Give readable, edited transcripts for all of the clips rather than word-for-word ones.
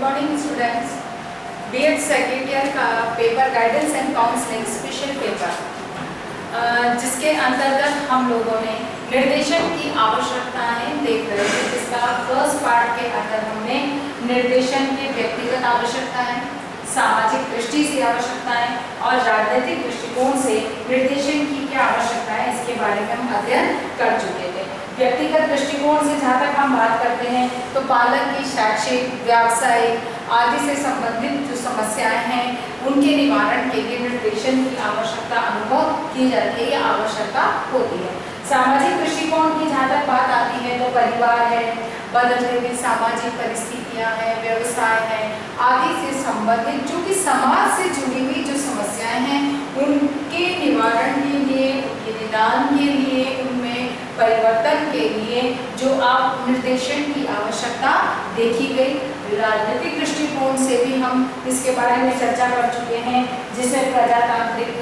Morning students. BEd second year का paper guidance and counselling special paper, जिसके अंतर्गत हम लोगों ने निर्देशन की आवश्यकताएं देख रहे थे, जिसका फर्स्ट पार्ट के अंदर हमने निर्देशन के व्यक्तिगत आवश्यकताएं, सामाजिक दृष्टि से आवश्यकताएं और राजनीतिक दृष्टिकोण से निर्देशन की क्या आवश्यकताएं, इसके बारे में हम अध्ययन कर चुके थे। व्यक्तिगत दृष्टिकोण से जहाँ तक हम बात करते हैं तो बालक की शैक्षिक, व्यावसायिक आदि से संबंधित जो समस्याएं हैं उनके निवारण के लिए निर्देशन की आवश्यकता अनुभव की जाती है या आवश्यकता होती है। सामाजिक दृष्टिकोण की जहाँ तक बात आती है तो परिवार है, बदलती हुई सामाजिक परिस्थितियाँ हैं, व्यवसाय है आदि से संबंधित जो कि समाज से जुड़ी हुई जो समस्याएं हैं उनके निवारण के लिए, उनके निदान के लिए, उनमें परिवर्तन के लिए जो आप निर्देशन की आवश्यकता देखी गई। राजनीतिक दृष्टिकोण से भी हम इसके बारे में चर्चा कर चुके हैं, जिसमें प्रजातांत्रिक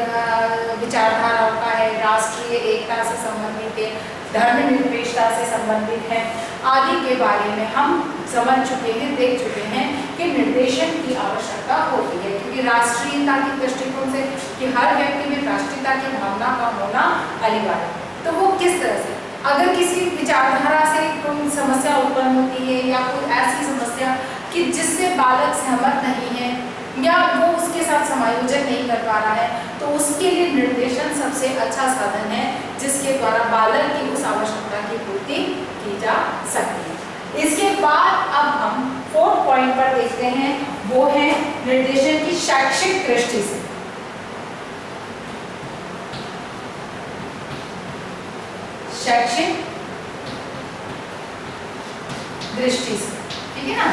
विचारधाराओं का है, राष्ट्रीय एकता से संबंधित है, धर्मनिरपेक्षता से संबंधित है आदि के बारे में हम समझ चुके हैं, देख चुके हैं कि निर्देशन की आवश्यकता होती है, क्योंकि राष्ट्रीयता के दृष्टिकोण से कि हर व्यक्ति में राष्ट्रीयता की भावना का होना अनिवार्य है। तो वो किस तरह से, अगर किसी विचारधारा से कोई समस्या उत्पन्न होती है या कोई ऐसी समस्या कि जिससे बालक सहमत नहीं है या वो उसके साथ समायोजन नहीं कर पा रहा है, तो उसके लिए निर्देशन सबसे अच्छा साधन है जिसके द्वारा बालक की उस आवश्यकता की पूर्ति की जा सकती है। इसके बाद अब हम फोर्थ पॉइंट पर देखते हैं, वो है निर्देशन की शैक्षिक दृष्टि से। शैक्षिक दृष्टि से, ठीक है ना।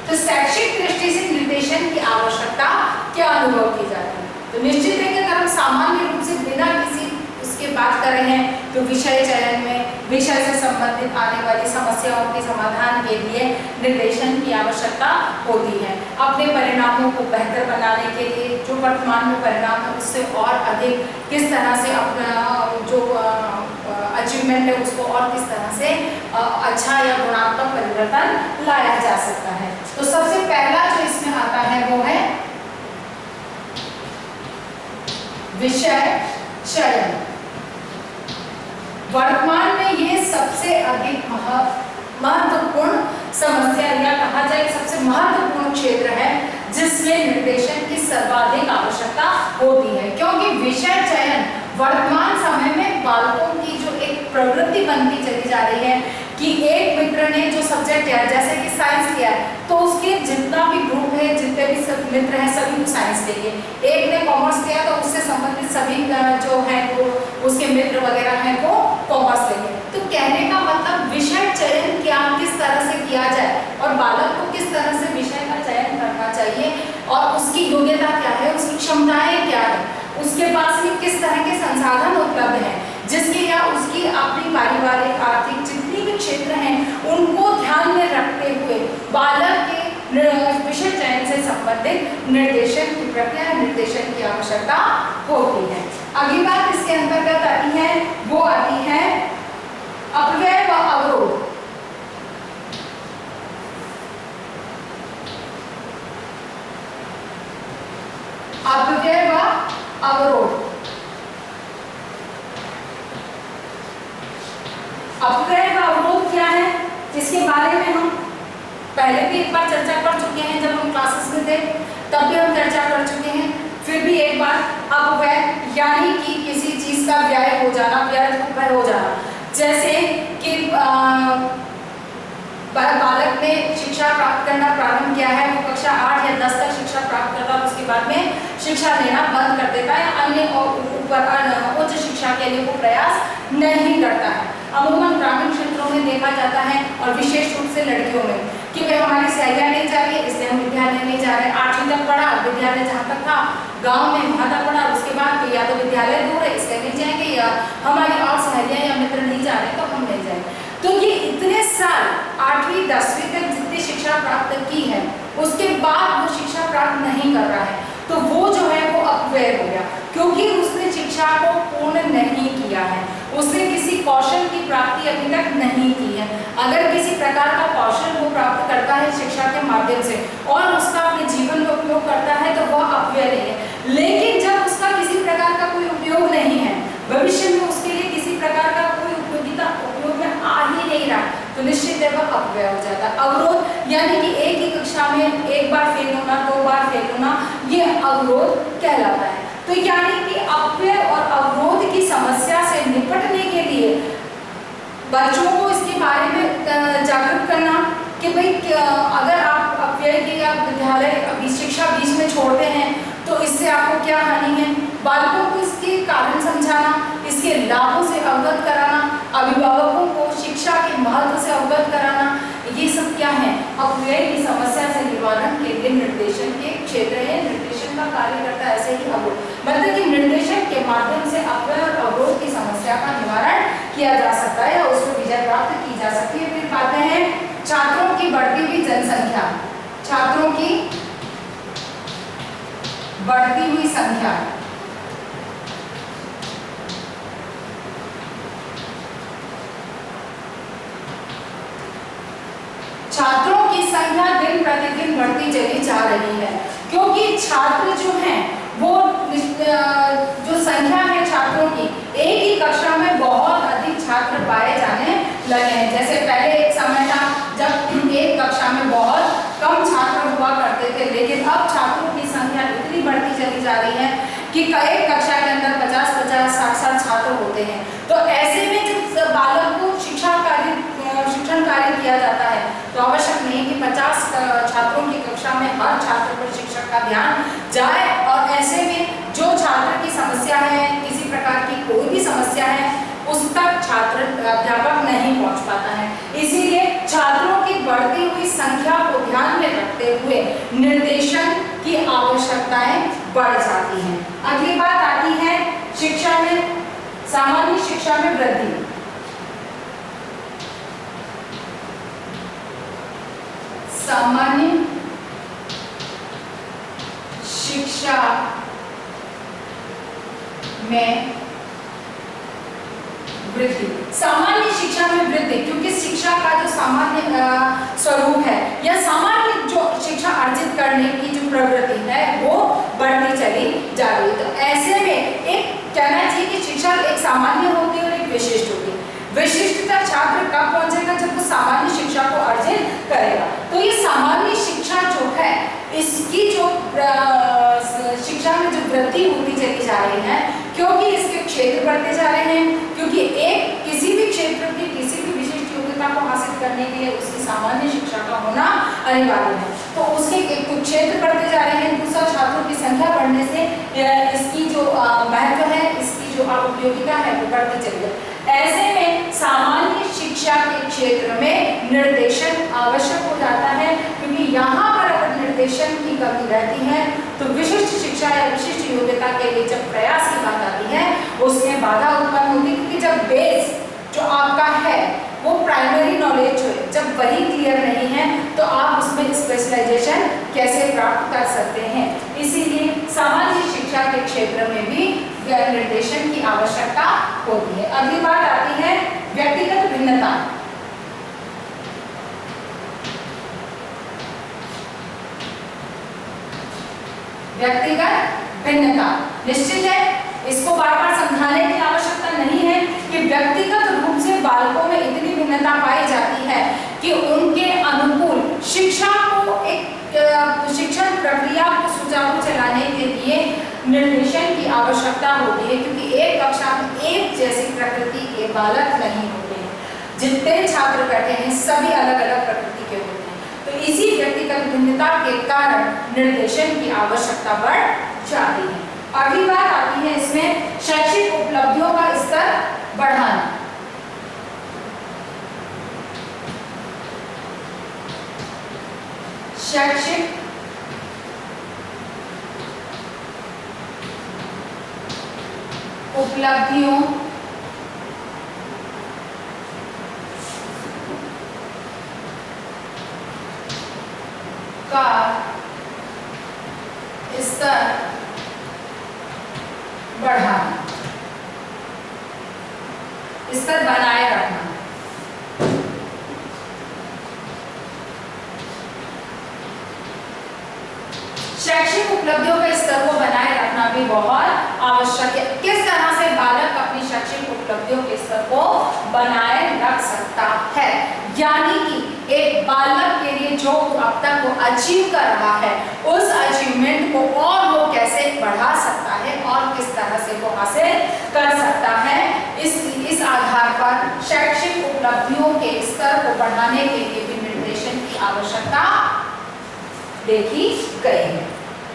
तो शैक्षिक दृष्टि से निर्देशन की आवश्यकता क्या अनुभव की जाती है? तो निश्चित है कि अगर हम सामान्य रूप से बिना किसी उसके बात कर रहे हैं तो विषय चयन में विषय से संबंधित आने वाली समस्याओं के समाधान के लिए निर्देशन की आवश्यकता होती है। अपने परिणामों को बेहतर बनाने के लिए जो वर्तमान में परिणाम है उससे और अधिक किस तरह से अपना जो अचीवमेंट है उसको और किस तरह से अच्छा या गुणात्मक परिवर्तन लाया जा सकता है। तो सबसे पहला जो इसमें आता है वो है विषय चयन। वर्तमान में ये सबसे अधिक महत्वपूर्ण समस्या या कहा जाए सबसे महत्वपूर्ण क्षेत्र है जिसमें निर्देशन की सर्वाधिक आवश्यकता होती है, क्योंकि विषय चयन वर्तमान समय में बालकों की जो एक प्रवृत्ति बनती चली जा रही है कि एक मित्र ने जो सब्जेक्ट लिया, जैसे कि साइंस लिया है तो उसके जितना भी ग्रुप है, जितने भी सब मित्र हैं सभी को साइंस लेंगे। एक ने कॉमर्स लिया तो उससे संबंधित सभी जो है वो उसके मित्र वगैरह हैं वो कॉमर्स लेंगे। तो कहने का मतलब विषय चयन क्या किस तरह से किया जाए और बालक को किस तरह से विषय का चयन करना चाहिए और उसकी योग्यता क्या है, उसकी क्षमताएं क्या है, उसके पास में किस तरह के संसाधन उपलब्ध हैं, जिसके या उसकी अपनी पारिवारिक आर्थिक जितनी भी क्षेत्र हैं उनको ध्यान में रखते हुए बालक के विषय चयन से संबंधित निर्देशन की प्रक्रिया, निर्देशन की आवश्यकता होती है। अगली बात इसके अंतर्गत आती है वो आती है अपव्यय व अवरोध। अपव्यय व अवरोध। अपव्यय व अवरोध क्या है, इसके बारे में हम पहले भी एक बार चर्चा कर चुके हैं, जब हम क्लासेस में थे तब भी हम चर्चा कर चुके हैं। फिर भी एक बार अपव्यय यानी कि किसी चीज का व्यय हो जाना, व्यर्थ हो जाना, जैसे कि बालक ने शिक्षा प्राप्त करना प्रारंभ किया है, वो कक्षा 8 या 10 तक शिक्षा प्राप्त करता है, उसके बाद में शिक्षा लेना बंद कर देता है या अन्य ऊपर उच्च शिक्षा के लिए वो प्रयास नहीं करता है। अमूमन ग्रामीण क्षेत्रों में देखा जाता है और विशेष रूप से लड़कियों में कि भाई हमारी सहेलियां नहीं जा रही है इसलिए हम विद्यालय नहीं जा रहे। 8वीं तक पढ़ा, विद्यालय जहाँ तक था गांव में वहाँ तक पढ़ा, उसके बाद या तो विद्यालय दूर है इसलिए नहीं जाएंगे या हमारी और सहेलियां या मित्र नहीं जा रहे तो हम नहीं जाएंगे। तो ये इतने साल 8वीं 10वीं तक जितनी शिक्षा प्राप्त की है उसके बाद वो शिक्षा प्राप्त नहीं कर रहा है तो वो जो है वो अपव्यय हो गया, क्योंकि उसने शिक्षा को पूर्ण नहीं किया है, उसने किसी कौशल की प्राप्ति अभी तक नहीं की है। अगर किसी प्रकार का कौशल वो प्राप्त करता है शिक्षा के माध्यम माध्यम से और उसका अपने जीवन में उपयोग करता है तो वह अपव्यय नहीं है। लेकिन जब उसका किसी प्रकार का कोई उपयोग नहीं है, भविष्य में उसके लिए किसी प्रकार का कोई उपयोगिता उपयोग में आ ही नहीं रहा, तो निश्चित है वह अपव्यय हो जाता है। अवरोध यानी कि एक ही कक्षा में एक बार फेल होना, 2 बार फेल होना, ये अवरोध कहलाता है। तो यानी कि अपव्यय और अवरोध की समस्या से निपटने के लिए बच्चों को इसके बारे में जागरूक करना कि भाई अगर आप अपव्यय की या विद्यालय शिक्षा बीच में छोड़ते हैं तो इससे आपको क्या हानि है, बालकों को इसके कारण समझाना, इसके लाभों से अवगत कराना, अभिभावकों को शिक्षा के महत्व से अवगत कराना, ये सब क्या है अपव्यय की समस्या से निवारण के लिए निर्देशन के क्षेत्र है। निर्देशन का कार्य करता है ऐसे ही अवरोध, मतलब कि निर्देशन के माध्यम से अपव्यय और अवरोध की समस्या का निवारण किया जा सकता है और उसको विजय प्राप्त की जा सकती है। फिर पाते हैं छात्रों की बढ़ती हुई जनसंख्या, छात्रों की बढ़ती हुई संख्या। छात्रों की संख्या दिन प्रतिदिन बढ़ती चली जा रही है, क्योंकि छात्र जो हैं वो जो संख्या है छात्रों की, एक ही कक्षा में बहुत अधिक छात्र पाए जाने लगे हैं। जैसे पहले एक समय था जब एक कक्षा में बहुत कम छात्र हुआ करते थे, लेकिन अब छात्रों की संख्या इतनी बढ़ती चली जा रही है कि एक कक्षा के अंदर 50-50, 60-60 छात्र होते हैं। तो ऐसे में जब बालक को शिक्षण कार्य किया जाता है तो आवश्यक नहीं कि 50 छात्रों की कक्षा में हर छात्र पर शिक्षक का ध्यान जाए, और ऐसे में जो छात्र की समस्या है, किसी प्रकार की कोई भी समस्या है, उस तक छात्र अध्यापक नहीं पहुंच पाता है। इसीलिए छात्रों की बढ़ती हुई संख्या को ध्यान में रखते हुए निर्देशन की आवश्यकताएं बढ़ जाती हैं। अगली बात आती है शिक्षा में, सामान्य शिक्षा में वृद्धि। सामान्य शिक्षा में वृद्धि, सामान्य शिक्षा में वृद्धि, क्योंकि शिक्षा का जो सामान्य स्वरूप है या सामान्य जो शिक्षा अर्जित करने की जो प्रवृत्ति है वो बढ़ती चली जा रही है। तो ऐसे में एक कहना चाहिए कि शिक्षा एक सामान्य होती है और एक विशिष्ट होती है। विशिष्टता छात्र कब पहुंचेगा, जब वो सामान्य शिक्षा को अर्जित करेगा। तो ये सामान्य शिक्षा जो है, इसकी जो शिक्षा में जो वृद्धि होती चली जा रही है, क्योंकि इसके क्षेत्र बढ़ते जा रहे हैं, क्योंकि एक किसी भी क्षेत्र की किसी भी विशिष्ट योग्यता को हासिल करने के लिए उसकी सामान्य शिक्षा का होना अनिवार्य है। तो उसके एक तो क्षेत्र बढ़ते जा रहे हैं, दूसरा छात्रों की संख्या बढ़ने से इसकी जो महत्व है, इसकी जो उपयोगिता है वो बढ़ती चली जाए। ऐसे में सामान्य शिक्षा के क्षेत्र में निर्देशन आवश्यक हो जाता है, क्योंकि यहाँ पर अगर निर्देशन की कमी रहती है तो विशिष्ट शिक्षा या विशिष्ट योग्यता के लिए जब प्रयास की बात आती है उसमें बाधा उत्पन्न होती है, क्योंकि जब बेस जो आपका है वो प्राइमरी नॉलेज जब वही क्लियर नहीं है तो आप उसमें स्पेशलाइजेशन कैसे प्राप्त कर सकते हैं। इसीलिए सामान्य शिक्षा के क्षेत्र में भी निर्देशन की आवश्यकता होती है। अगली बात आती है व्यक्तिगत भिन्नता। व्यक्तिगत भिन्नता निश्चित है, इसको बार बार समझाने की आवश्यकता नहीं है कि व्यक्तिगत रूप से बालकों में इतनी भिन्नता पाई जाती है कि उनके अनुकूल शिक्षा को एक शिक्षण प्रक्रिया को सुचारू चलाने के लिए निर्देशन की आवश्यकता होती है, क्योंकि एक कक्षा में एक जैसी प्रकृति के बालक नहीं होते हैं। जितने छात्र बैठे हैं सभी अलग अलग प्रकृति के होते हैं, तो इसी व्यक्तिगत भिन्नता के कारण निर्देशन की आवश्यकता बढ़ जाती है। अगली बात आती है इसमें शैक्षिक उपलब्धियों का स्तर बढ़ाना। शैक्षिक उपलब्धियों का स्तर बढ़ाना, स्तर बनाए रखना। उपलब्धियों के स्तर को बनाए रखना भी बहुत आवश्यक है। किस तरह से बालक अपनी शैक्षिक उपलब्धियों के स्तर को बनाए रख सकता है, यानी कि एक बालक के लिए जो अब तक वो अचीव कर रहा है उस अचीवमेंट को और वो कैसे बढ़ा सकता है और किस तरह से वो हासिल कर सकता है, इस आधार पर शैक्षिक उपलब्धियों के स्तर को बढ़ाने के लिए भी निर्देशन की आवश्यकता देखी गई है।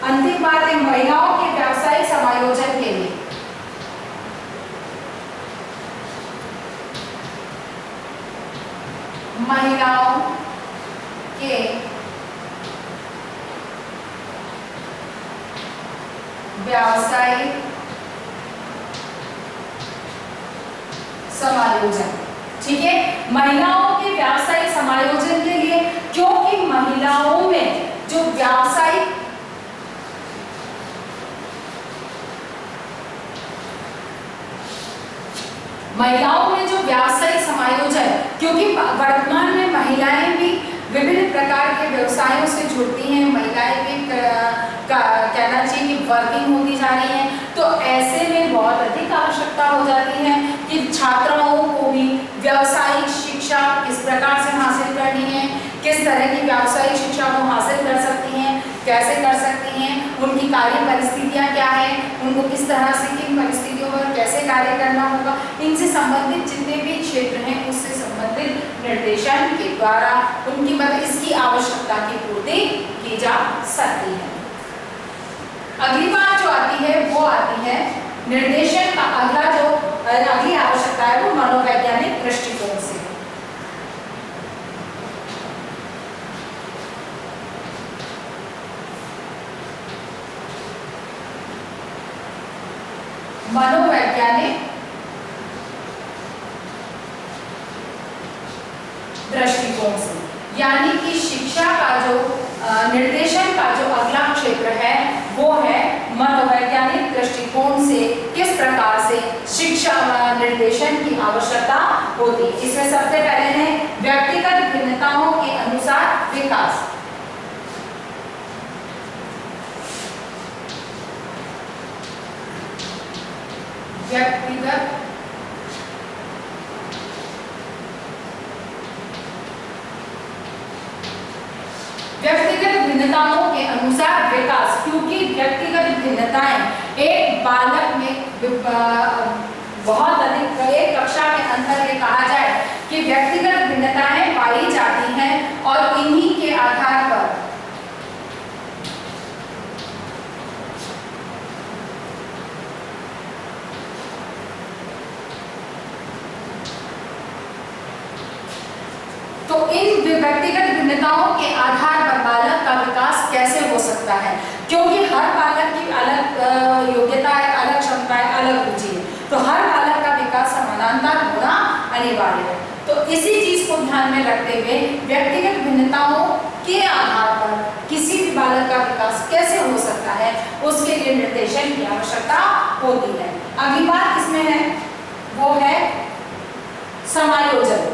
अंतिम बात है महिलाओं के व्यावसायिक समायोजन के लिए। महिलाओं के व्यावसायिक समायोजन, ठीक है, महिलाओं के व्यावसायिक समायोजन के लिए, क्योंकि महिलाओं में जो व्यावसायिक समायोजन, क्योंकि वर्तमान में महिलाएं भी विभिन्न प्रकार के व्यवसायों से जुड़ती हैं, महिलाएं भी कहना चाहिए कि वर्किंग होती जा रही हैं, तो ऐसे में बहुत अधिक आवश्यकता हो जाती है कि छात्राओं को भी व्यावसायिक शिक्षा किस प्रकार से हासिल करनी है, किस तरह की व्यावसायिक शिक्षा वो हासिल कर सकती हैं, कैसे कर सकती हैं, उनकी कार्य परिस्थितियाँ क्या हैं, उनको किस तरह से किन परिस्थितियों पर कैसे कार्य करना होगा, इनसे संबंधित जितने भी क्षेत्र हैं उससे संबंधित निर्देशन के द्वारा उनकी मदद इसकी आवश्यकता की पूर्ति की जा सकती है। अगली बात जो आती है वो आती है निर्देशन का अगली आवश्यकता है वो मनोवैज्ञानिक दृष्टिकोण से। मनोवैज्ञानिक दृष्टिकोण से, यानी कि शिक्षा का जो निर्देशन का जो अगला क्षेत्र है वो है मनोवैज्ञानिक दृष्टिकोण से किस प्रकार से शिक्षा निर्देशन की आवश्यकता होती है। इसमें सबसे पहले है व्यक्तिगत भिन्नताओं के अनुसार विकास। व्यक्तिगत भिन्नताओं के अनुसार विकास, क्योंकि व्यक्तिगत भिन्नताएं एक बालक में बहुत अधिक, एक कक्षा के अंदर ये कहा जाए कि व्यक्तिगत भिन्नताएं पाई जाती हैं और इन्हीं के आधार पर तो इन व्यक्तिगत भिन्नताओं के आधार पर बालक का विकास कैसे हो सकता है, क्योंकि हर बालक की अलग योग्यता है, अलग क्षमता है, अलग रुचि है, तो हर बालक का विकास समानांतर होना अनिवार्य है। तो इसी चीज को ध्यान में रखते हुए व्यक्तिगत भिन्नताओं के आधार पर किसी भी बालक का विकास कैसे हो सकता है उसके लिए निर्देशन की आवश्यकता होती है। अगली बात इसमें है वो है समायोजन।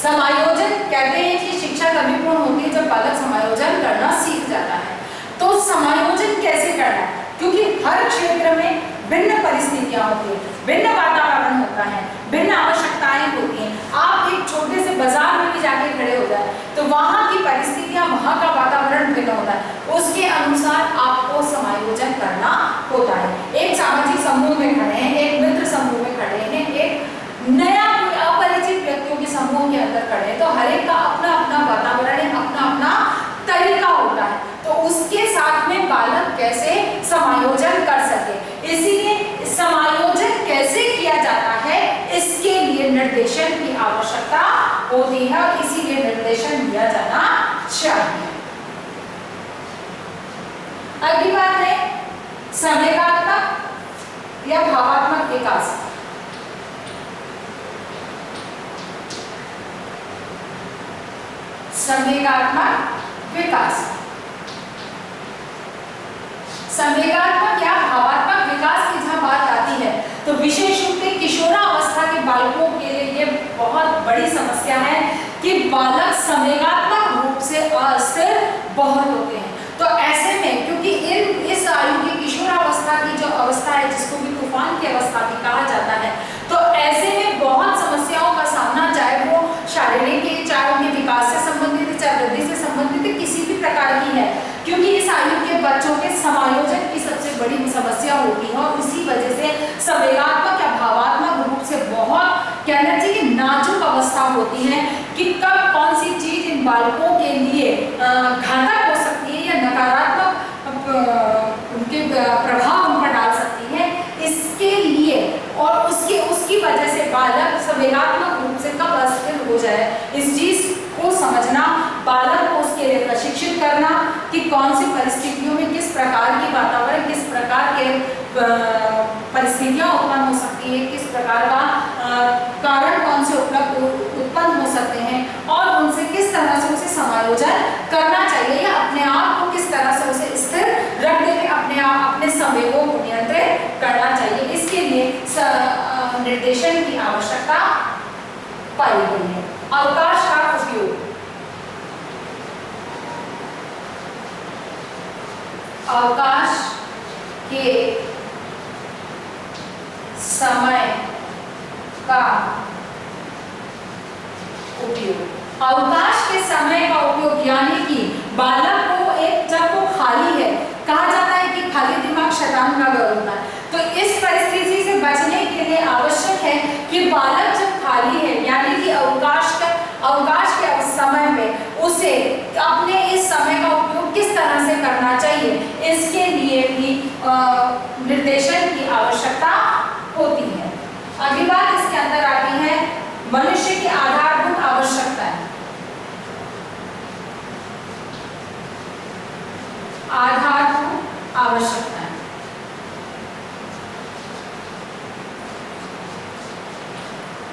समायोजन कहते हैं कि शिक्षा तभी पूर्ण होती है जब बालक समायोजन करना सीख जाता है। तो समायोजन कैसे करना है, क्योंकि हर क्षेत्र में भिन्न परिस्थितियां होती है, भिन्न वातावरण होता है, भिन्न आवश्यकताएं होती हैं। आप एक छोटे से बाजार में भी जाके खड़े हो जाए तो वहां की परिस्थितियां, वहां का वातावरण भिन्न होता है, उसके अनुसार आपको समायोजन करना होता है। एक सामाजिक समूह में खड़े हैं, एक मित्र समूह में खड़े हैं, एक नया अपरिचित व्यक्तियों के समूह के अंदर खड़े हैं, तो हर एक का अपना अपना वातावरण है, अपना अपना तरीका होता है, तो उसके साथ में बालक कैसे समायोजन कर सके, इसीलिए समायोजन कैसे किया जाता है इसके लिए निर्देशन की आवश्यकता होती है और इसीलिए निर्देशन दिया जाना चाहिए। अगली बात है संवेगात्मक या भावात्मक विकास। संवेगात्मक विकास, संवेगात्मक या भावात्मक विकास की जहां बात आती है तो विशेष रूप से किशोरावस्था के बालकों के लिए ये बहुत बड़ी समस्या है, कि बालक संवेगात्मक रूप से अस्थिर बहुत होते हैं। तो ऐसे में क्योंकि इस आयु की किशोरावस्था की जो अवस्था है, जिसको भी तूफान की अवस्था भी कहा जाता है, तो ऐसे में बहुत समस्याओं का सामना, चाहे वो शारीरिक, चाहे उनके विकास से संबंधित, चाहे वृद्धि से संबंधित किसी भी प्रकार की है, क्योंकि इस आयु के बच्चों के समायोजन की सबसे बड़ी समस्या होती है और इसी वजह से संवेगात्मक या भावात्मक रूप से बहुत कहना चाहिए कि नाजुक अवस्था होती है कि कब कौन सी चीज इन बालकों के लिए घातक हो सकती है या नकारात्मक उनके प्रभाव उन पर डाल सकती है। इसके लिए और उसकी वजह से बालक संवेगात्मक रूप से कब अस्थिर हो जाए, इस चीज को समझना, बालक को उसके लिए प्रशिक्षित करना कि कौन सी परिस्थितियों में किस प्रकार की वातावरण, किस प्रकार के परिस्थितियां उत्पन्न हो सकती है, किस प्रकार का कारण कौन से उत्पन्न हो सकते हैं और उनसे किस तरह से उसे समायोजन करना चाहिए या अपने आप को किस तरह से उसे स्थिर रख देकर अपने संवेगों को नियंत्रित करना चाहिए। इसके लिए निर्देशन की आवश्यकता पाई गई है। अवकाश का उपयोग, अवकाश के समय का उपयोग, अवकाश के समय का उपयोग यानी कि बालक को जब वो खाली है, कहा जाता है कि खाली दिमाग शैतान का घर होता है, तो इस परिस्थिति से बचने के लिए आवश्यक है कि बालक जब खाली है यानी कि अवकाश के समय में उसे अपने इस समय का उपयोग किस तरह से करना चाहिए, इसके लिए भी निर्देशन की आवश्यकता होती है। अगली बात इसके अंदर आती है मनुष्य की आधारभूत आवश्यकताएं। आधारभूत आवश्यकताएं,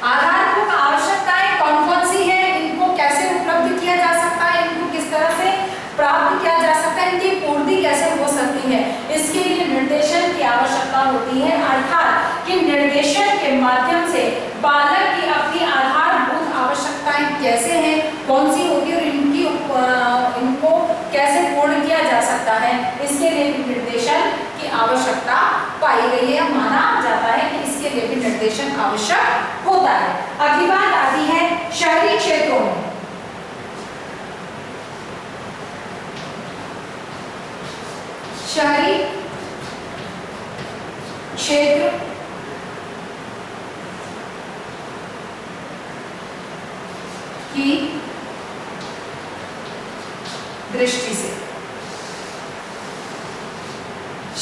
आधारभूत आवश्यकताएं कौन कौन सी हैं, इनको कैसे उपलब्ध किया जा सकता है, इनको किस तरह से प्राप्त किया जा सकता है, इनकी पूर्ति कैसे हो सकती है, इसके लिए निर्देशन की आवश्यकता होती है। अर्थात कि निर्देशन के माध्यम से बालक की अपनी आधारभूत आवश्यकताएं कैसे हैं, कौन सी होती है और इनको कैसे पूर्ण किया जा सकता है, इसके लिए निर्देशन की आवश्यकता पाई गई है। माना जाता है कि इसके लिए भी निर्देशन आवश्यक होता है। अगली बात आती है शहरी क्षेत्रों में, शहरी क्षेत्र की दृष्टि से,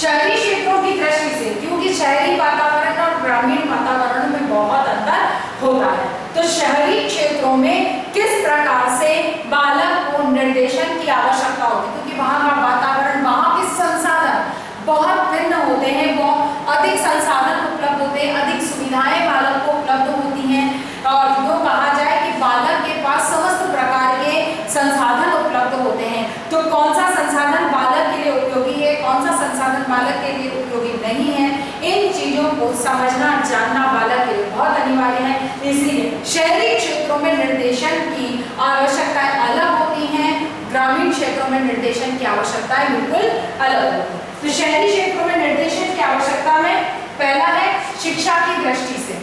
शहरी क्षेत्रों की दृष्टि से, क्योंकि शहरी वातावरण और ग्रामीण वातावरण में बहुत अंतर होता है, तो शहरी क्षेत्रों में किस प्रकार से बालक को निर्देशन की आवश्यकता होती है, क्योंकि वहां का वातावरण, वहां के संसाधन बहुत भिन्न होते हैं, बहुत अधिक संसाधन उपलब्ध होते हैं, अधिक सुविधाएं बालक को उपलब्ध होती हैं और जो कहा जाए कि बालक के पास समस्त प्रकार के संसाधन उपलब्ध होते हैं। तो कौन सा संसाधन बालक के लिए उपयोगी है, कौन सा संसाधन बालक के लिए उपयोगी नहीं है, इन चीजों को समझना जानना बालक के लिए बहुत अनिवार्य है। इसलिए शहरी क्षेत्रों में निर्देशन की आवश्यकताएं अलग होती हैं, ग्रामीण क्षेत्रों में निर्देशन की आवश्यकताएं बिल्कुल अलग होती हैं। तो शहरी क्षेत्रों में निर्देशन की आवश्यकता में पहला है शिक्षा की दृष्टि से,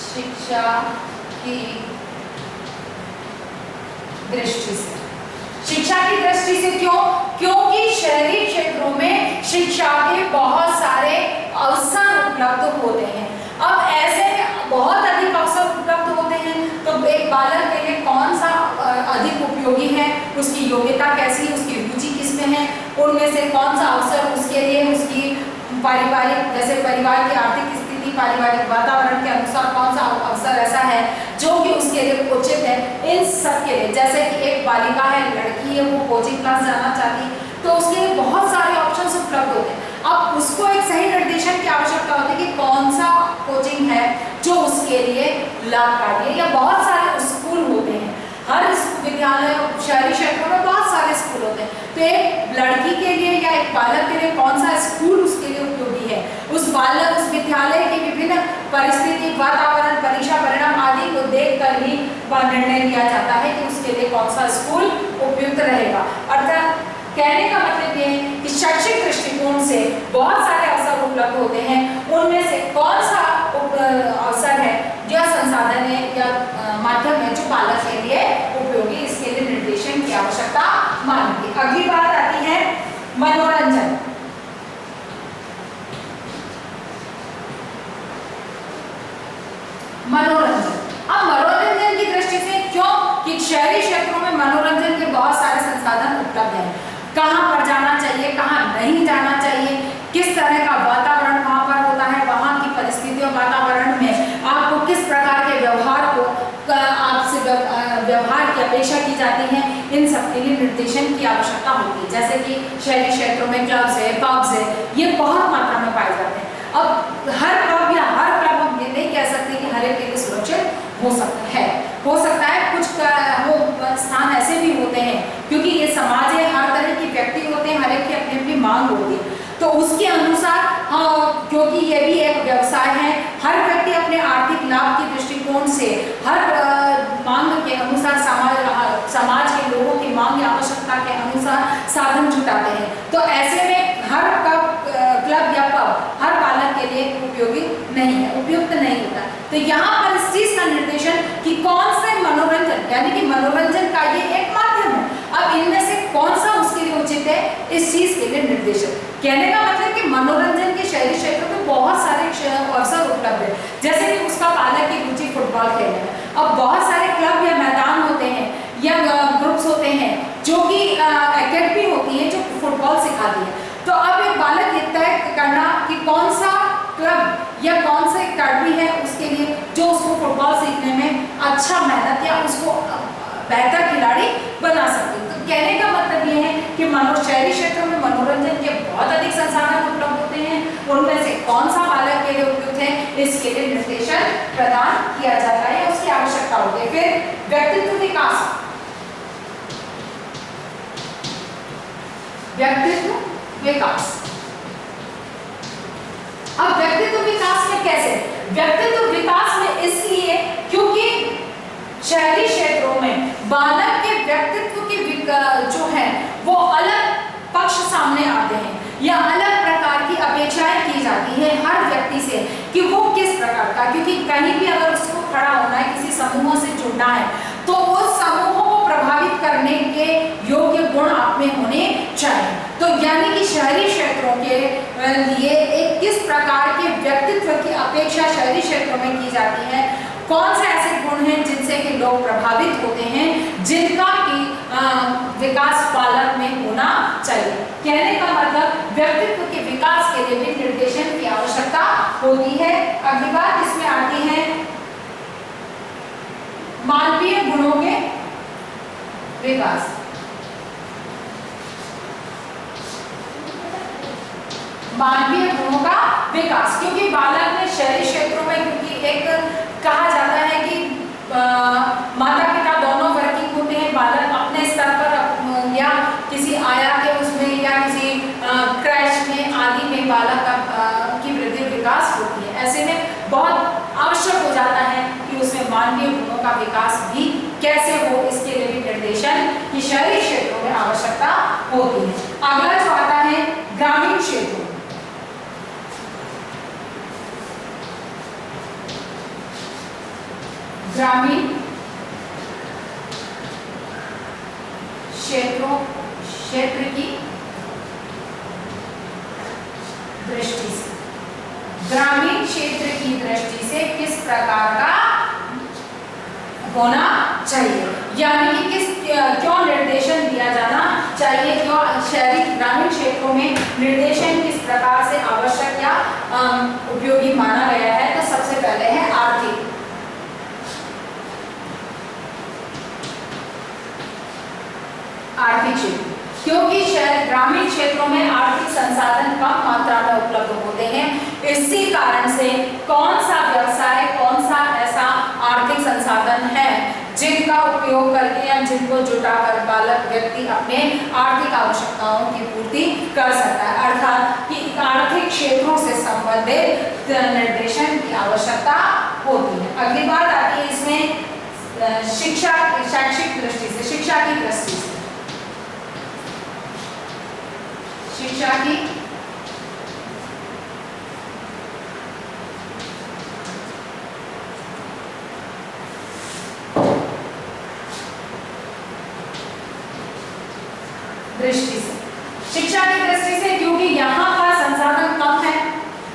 शिक्षा की दृष्टि से, शिक्षा की दृष्टि से क्योंकि शहरी क्षेत्रों में शिक्षा के बहुत सारे अवसर उपलब्ध होते हैं। अब ऐसे में बहुत अधिक अवसर उपलब्ध होते हैं, तो एक बालक के लिए कौन सा अधिक उपयोगी है, उसकी योग्यता कैसी है, उसकी रुचि किसमें है, उनमें से कौन सा अवसर उसके लिए, उसकी पारिवारिक, जैसे परिवार की आर्थिक स्थिति, पारिवारिक वातावरण के अनुसार कौन सा अवसर ऐसा है जो कि उसके लिए उचित है। इन सब के लिए, जैसे कि एक बालिका है, लड़की है, वो कोचिंग क्लास जाना चाहती है, तो उसके लिए बहुत सारे ऑप्शंस उपलब्ध होते हैं। अब उसको एक सही निर्देशन की आवश्यकता होती है कि कौन सा कोचिंग है जो उसके लिए लाभकारी है, या बहुत सारे स्कूल होते हैं, हर विद्यालय शहरी क्षेत्रों में बहुत सारे स्कूल होते हैं, तो एक लड़की के लिए या एक बालक के लिए कौन सा स्कूल उसके लिए उपयोगी है, उस विद्यालय के विभिन्न परिस्थिति, वातावरण, परीक्षा परिणाम आदि को देखकर ही वह निर्णय लिया जाता है कि उसके लिए कौन सा स्कूल उपयुक्त रहेगा। अर्थात कहने का मतलब ये है कि शैक्षिक दृष्टिकोण से बहुत सारे अवसर उपलब्ध होते हैं, उनमें से कौन सा अवसर है या संसाधन है या माध्यम है जो पालक के लिए उपयोगी, इसके लिए निर्देशन की आवश्यकता मानती। अगली बात आती है मनोरंजन। मनोरंजन, अब मनोरंजन की दृष्टि से क्यों कि शहरी क्षेत्रों में मनोरंजन के बहुत सारे संसाधन उपलब्ध हैं, कहां पर जाना चाहिए, कहां नहीं जाना चाहिए, किस तरह का वातावरण वहां पर होता है, वहां की परिस्थितियों वातावरण में आपको किस प्रकार के व्यवहार को आपसे व्यवहार की अपेक्षा की जाती है, इन सब के लिए निर्देशन की आवश्यकता होती है। जैसे कि शहरी क्षेत्रों में क्लब्स है, पब्स है, ये बहुत मात्रा में पाए जाते हैं। अब हर पब या हर क्लब हम ये नहीं कह सकते कि हर एक के लिए सुरक्षित हो सकता है, कुछ वो स्थान ऐसे भी होते हैं, क्योंकि ये समाज है, हर तरह के व्यक्ति होते हैं, हर एक की अपनी अपनी मांग होती है, तो उसके अनुसार क्योंकि ये भी एक व्यवसाय है, हर व्यक्ति अपने आर्थिक लाभ के दृष्टिकोण से हर मांग के अनुसार समाज के लोगों की मांग या आवश्यकता के अनुसार साधन जुटाते हैं। तो ऐसे में हर क्लब या पब हर पालक के लिए उपयोगी नहीं है, उपयुक्त नहीं होता। तो यहाँ पर इस चीज का निर्देशन कि कौन से मनोरंजन, यानी कि मनोरंजन का ये एक माध्यम है, अब इनमें से कौन सा उसके लिए उचित है, इस चीज के लिए निर्देशन। कहने का मतलब कि मनोरंजन के शहरी क्षेत्रों में बहुत सारे अवसर उपलब्ध है, जैसे कि उसका पालक की रुचि फुटबॉल खेलने में। अब बहुत सारे क्लब या मैदान होते हैं या ग्रुप्स होते हैं जो कि एकेडमी होती है जो फुटबॉल सिखाती है। तो अब एक बालक ये तय करना कि कौन सा क्लब या कौन सा एकेडमी है उसके लिए जो उसको फुटबॉल सीखने में अच्छा मेहनत या उसको बेहतर खिलाड़ी बना सकते। तो कहने का मतलब ये है कि शहरी क्षेत्रों में मनोरंजन के बहुत अधिक संसाधन उपलब्ध होते हैं, उनमें से कौन सा बालक के लिए उपयुक्त है, इसके लिए निर्देशन प्रदान किया जाता है, उसकी आवश्यकता होती है। फिर व्यक्तित्व विकास, व्यक्तित्व विकास। अब व्यक्तित्व विकास में कैसे? व्यक्तित्व विकास में इसलिए क्योंकि शहरी क्षेत्रों में बालक के व्यक्तित्व के जो है वो अलग पक्ष सामने आते हैं या अलग प्रकार की अपेक्षाएं की जाती है हर व्यक्ति से कि वो किस प्रकार का, क्योंकि कहीं भी अगर उसको खड़ा होना है, किसी समूहों से जुड़ना है, तो उस समूहों को प्रभावित करने के योग्य गुण आप में होने चाहिए। तो यानी कि शहरी क्षेत्रों के लिए एक किस प्रकार के व्यक्तित्व की अपेक्षा शहरी क्षेत्रों में की जाती है, कौन से ऐसे गुण हैं जिनसे कि लोग प्रभावित होते हैं, जिनका कि विकास बालक में होना चाहिए। कहने का मतलब व्यक्तित्व के विकास के लिए भी निर्देशन की आवश्यकता होती है। अगली बात इसमें आती है मानवीय गुणों के विकास। मानवीय गुणों का विकास, क्योंकि बालक में शहरी क्षेत्रों में क्योंकि एक कहा जाता है कि माता पिता दोनों वर्किंग होते हैं, बालक अपने स्तर पर या किसी आया के उसमें या किसी क्रैश में आदि में बालक की वृद्धि विकास होती है। ऐसे में बहुत आवश्यक हो जाता है कि उसमें मानवीय गुणों का विकास भी कैसे हो, इसके लिए भी निर्देशन की शहरी क्षेत्रों में आवश्यकता होती है। अगला जो आता है ग्रामीण क्षेत्रों। ग्रामीण क्षेत्र की दृष्टि से, ग्रामीण क्षेत्र की दृष्टि से किस प्रकार का होना चाहिए, यानी कि क्यों निर्देशन दिया जाना चाहिए, क्यों शहरी ग्रामीण क्षेत्रों में निर्देशन किस प्रकार से आवश्यक या उपयोगी माना गया है। तो सबसे पहले है आर्थिक क्षेत्र, क्योंकि ग्रामीण क्षेत्रों में आर्थिक संसाधन कम मात्रा में उपलब्ध होते हैं। इसी कारण से कौन सा व्यवसाय, कौन सा ऐसा आर्थिक संसाधन है जिनका उपयोग करके या जिनको जुटाकर बालक व्यक्ति अपने आर्थिक आवश्यकताओं की पूर्ति कर सकता है। अर्थात कि आर्थिक क्षेत्रों से संबंधित निर्देशन की आवश्यकता होती है। अगली बात आती है इसमें शिक्षा, शैक्षिक दृष्टि से, शिक्षा की दृष्टि से, शिक्षा की दृष्टि से, शिक्षा की दृष्टि से, क्योंकि यहाँ पर संसाधन कम है,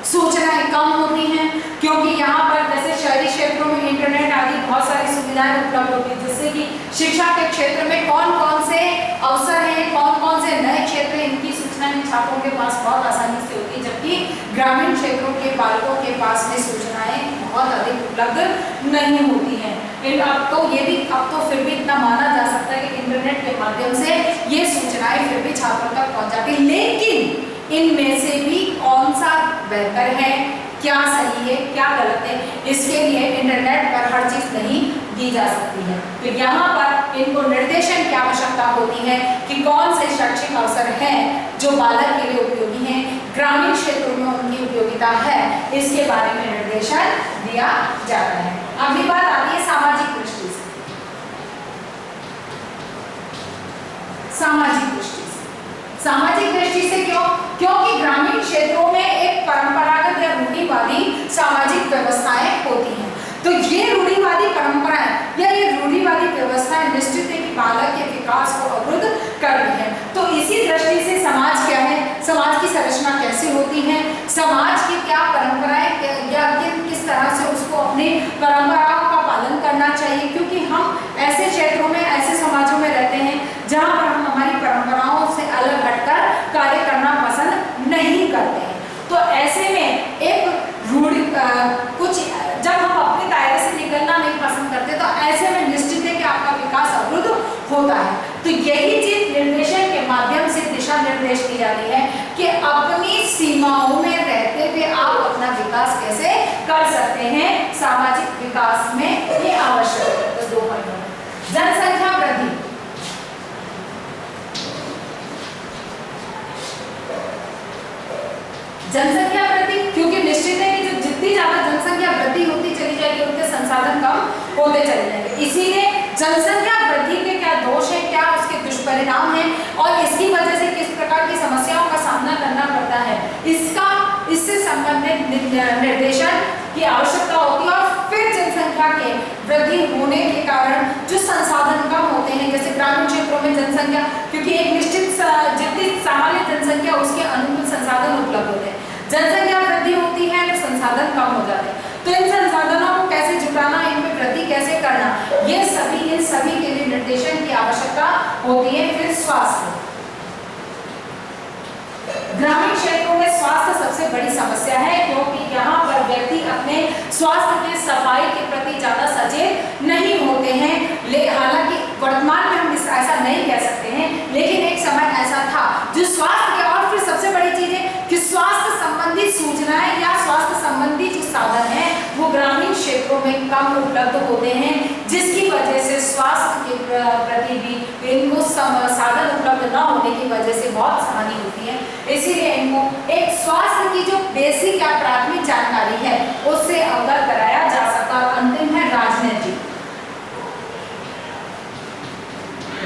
सूचनाएं कम होती हैं, क्योंकि यहाँ पर जैसे शहरी क्षेत्रों में इंटरनेट आदि बहुत सारी सुविधाएं उपलब्ध होती हैं, जिससे कि शिक्षा के क्षेत्र में कौन कौन से अवसर हैं, कौन कौन से नए क्षेत्र, इनकी सूचनाएं छात्रों के पास बहुत आसानी से होती है, जबकि ग्रामीण क्षेत्रों के बालकों के पास में सूचनाएं बहुत अधिक उपलब्ध नहीं होती हैं। अब तो फिर भी इतना माना जा सकता है कि इंटरनेट के माध्यम से ये सूचनाएं फिर भी छात्रों तक पहुंच जाती है, लेकिन इनमें से भी कौन सा बेहतर है, क्या सही है, क्या गलत है, इसके लिए इंटरनेट पर हर चीज नहीं दी जा सकती है। तो यहाँ पर इनको निर्देशन की आवश्यकता होती है कि कौन से शैक्षिक अवसर हैं जो बालक के लिए उपयोगी हैं, ग्रामीण क्षेत्रों में उनकी उपयोगिता है, इसके बारे में निर्देशन दिया जाता है। अगली बात आती है सामाजिक दृष्टि से, सामाजिक दृष्टि से, सामाजिक दृष्टि से क्योंकि ग्रामीण क्षेत्रों में एक परंपरागत या रूढ़िवादी सामाजिक व्यवस्थाएं होती हैं, तो ये रूढ़िवादी परंपराएं या ये रूढ़िवादी व्यवस्थाएं निश्चित है कि बालक के विकास को अवरुद्ध कर रही है। तो इसी दृष्टि से समाज क्या है, समाज की संरचना कैसे होती है, समाज की क्या परंपराएं या किस तरह से उसको अपनी परंपराओं का पालन करना चाहिए, क्योंकि हम ऐसे क्षेत्रों में, ऐसे समाजों में रहते हैं जहाँ पर हम हमारी परंपराओं से अलग हटकर कार्य करना पसंद नहीं करते हैं। तो ऐसे में एक कुछ जब हम अपने दायरे से निकलना नहीं पसंद करते, तो ऐसे में निश्चित है कि आपका विकास अवरुद्ध होता है। तो यही चीज निर्देशन के माध्यम से दिशा निर्देश दी जा रही है कि अपनी सीमाओं में रहते हुए आप अपना विकास कैसे कर सकते हैं। सामाजिक विकास में ये आवश्यक है। तो 2 पॉइंट, जनसंख्या वृद्धि, जनसंख्या वृद्धि, क्योंकि निश्चित है कि जो जितनी ज्यादा जनसंख्या वृद्धि होती चली जाएगी उनके संसाधन कम होते चले जाएंगे। इसीलिए जनसंख्या वृद्धि के क्या दोष है, क्या उसके दुष्परिणाम हैं और इसकी वजह से किस प्रकार की समस्याओं का सामना करना पड़ता है, इससे संबंधित निर्देशन की आवश्यकता होती है। और फिर जनसंख्या के वृद्धि होने के कारण जो संसाधन कम होते हैं, जैसे ग्रामीण क्षेत्रों में जनसंख्या, क्योंकि एक निश्चित जितनी सामान्य जनसंख्या उसके अनुकूल संसाधन उपलब्ध होते हैं, जनसंख्या वृद्धि होती है तो संसाधन कम हो जाते हैं। तो इन संसाधनों को कैसे जुटाना, इनमें वृद्धि कैसे करना, ये इन सभी के लिए निर्देशन की आवश्यकता होती है। फिर स्वास्थ्य, ग्रामीण क्षेत्रों में स्वास्थ्य सबसे बड़ी समस्या है, क्योंकि यहाँ पर व्यक्ति अपने स्वास्थ्य के सफाई के प्रति ज्यादा सचेत नहीं होते हैं। हालांकि वर्तमान में हम ऐसा नहीं कह सकते हैं, लेकिन एक समय ऐसा था जो स्वास्थ्य के, और फिर सबसे बड़ी चीज है कि स्वास्थ्य संबंधी सूचनाएं या स्वास्थ्य संबंधी जो साधन है वो ग्रामीण क्षेत्रों में कम उपलब्ध होते हैं, जिसकी वजह से स्वास्थ्य के प्रति भी इनको साधन उपलब्ध न होने की वजह से बहुत हानि होती है। इसीलिए इनको एक स्वास्थ्य की जो बेसिक या प्राथमिक जानकारी है उससे अवगत कराया जा सकता है। अंतिम है राजनीतिक,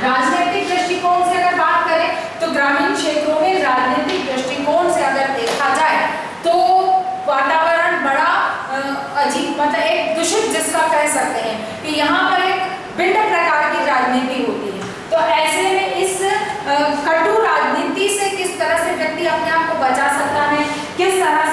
राजनीतिक दृष्टिकोण से अगर बात करें तो ग्रामीण क्षेत्रों में राजनीतिक दृष्टिकोण से अगर देखा जाए तो वातावरण बड़ा अजीब, मतलब एक दूषित जिसका कह सकते हैं कि यहाँ पर एक भिन्न प्रकार की राजनीति होती है। तो ऐसे में इस कटु राजनीति से किस तरह से व्यक्ति अपने आप को बचा सकता है, किस तरह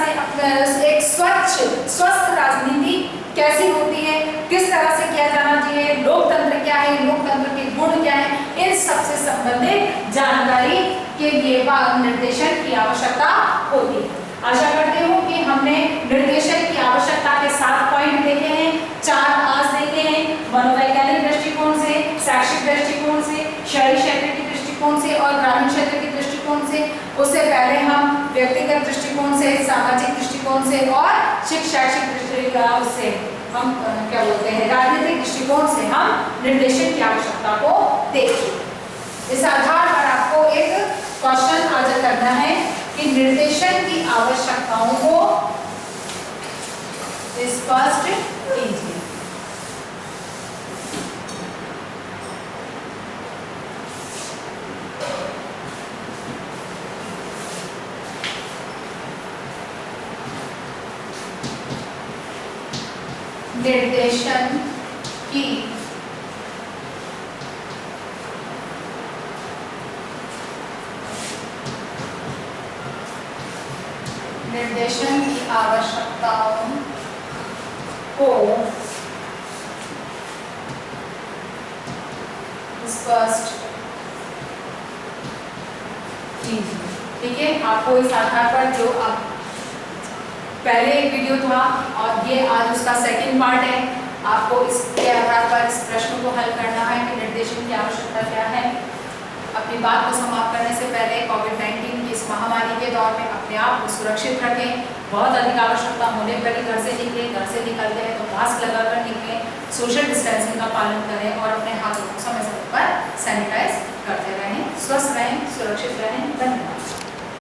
से एक स्वस्थ राजनीति कैसी होती है, किस तरह से किया जाना चाहिए, लोकतंत्र क्या है, लोकतंत्र के गुण क्या है, इन सबसे संबंधित जानकारी के लिए निर्देशन की आवश्यकता होती है। आशा करती हूँ कि हमने निर्देशन की आवश्यकता के 7 पॉइंट देखे हैं, 4 आज देखे हैं, मनोवैज्ञानिक दृष्टिकोण से, शैक्षिक दृष्टिकोण से, शहरी क्षेत्र के दृष्टिकोण से और ग्रामीण क्षेत्र के दृष्टिकोण से। उससे पहले हम व्यक्तिगत दृष्टिकोण से, सामाजिक दृष्टिकोण से और शैक्षिक दृष्टिकोण से, हम क्या बोलते हैं, राजनीतिक दृष्टिकोण से हम निर्देशन की आवश्यकता को देखें। इस आधार पर आपको एक क्वेश्चन आज करना है कि निर्देशन की आवश्यकताओं को इस निर्देशन की आवश्यकताओं को स्पष्ट कीजिए। ठीक है, आपको इस आधार पर जो आप पहले एक वीडियो था और ये आज उसका सेकंड पार्ट है, आपको इसके आधार पर इस प्रश्न को हल करना है कि निर्देशन की आवश्यकता क्या है। अपनी बात को समाप्त करने से पहले कोविड-19 की इस महामारी के दौर में अपने आप को सुरक्षित रखें। बहुत अधिक आवश्यकता होने पर ही घर से निकलें, घर से निकलते हैं तो मास्क लगाकर निकलें, सोशल डिस्टेंसिंग का पालन करें और